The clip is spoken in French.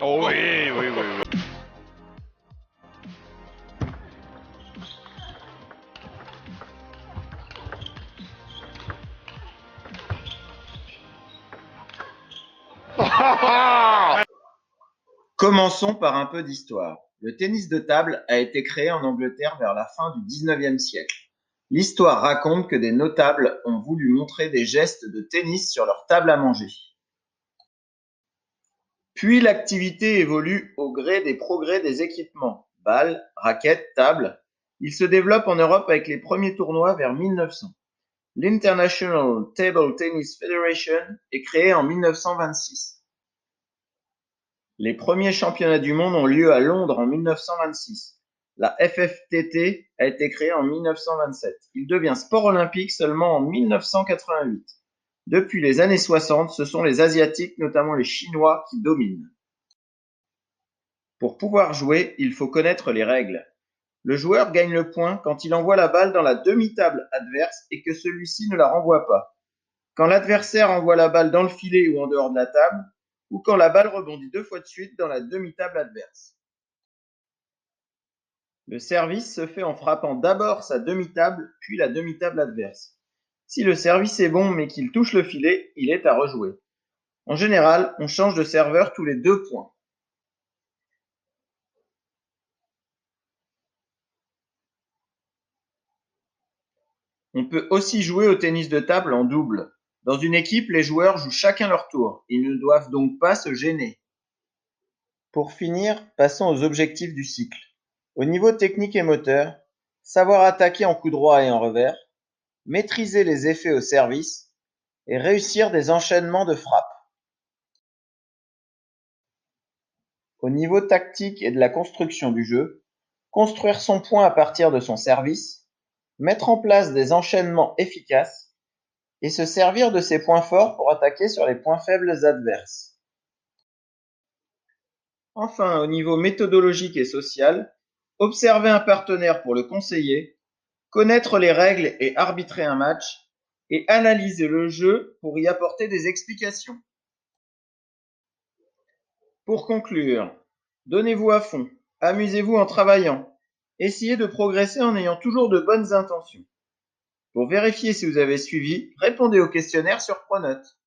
Oh oui, oui, oui, oui. Commençons par un peu d'histoire. Le tennis de table a été créé en Angleterre vers la fin du XIXe siècle. L'histoire raconte que des notables ont voulu montrer des gestes de tennis sur leur table à manger. Puis l'activité évolue au gré des progrès des équipements, balles, raquettes, tables. Il se développe en Europe avec les premiers tournois vers 1900. L'International Table Tennis Federation est créée en 1926. Les premiers championnats du monde ont lieu à Londres en 1926. La FFTT a été créée en 1927. Il devient sport olympique seulement en 1988. Depuis les années 60, ce sont les Asiatiques, notamment les Chinois, qui dominent. Pour pouvoir jouer, il faut connaître les règles. Le joueur gagne le point quand il envoie la balle dans la demi-table adverse et que celui-ci ne la renvoie pas. Quand l'adversaire envoie la balle dans le filet ou en dehors de la table, ou quand la balle rebondit 2 fois de suite dans la demi-table adverse. Le service se fait en frappant d'abord sa demi-table, puis la demi-table adverse. Si le service est bon mais qu'il touche le filet, il est à rejouer. En général, on change de serveur tous les 2 points. On peut aussi jouer au tennis de table en double. Dans une équipe, les joueurs jouent chacun leur tour. Ils ne doivent donc pas se gêner. Pour finir, passons aux objectifs du cycle. Au niveau technique et moteur, savoir attaquer en coup droit et en revers, maîtriser les effets au service et réussir des enchaînements de frappes. Au niveau tactique et de la construction du jeu, construire son point à partir de son service, mettre en place des enchaînements efficaces et se servir de ses points forts pour attaquer sur les points faibles adverses. Enfin, au niveau méthodologique et social, observer un partenaire pour le conseiller, connaître les règles et arbitrer un match, et analyser le jeu pour y apporter des explications. Pour conclure, donnez-vous à fond, amusez-vous en travaillant, essayez de progresser en ayant toujours de bonnes intentions. Pour vérifier si vous avez suivi, répondez au questionnaire sur Pronote.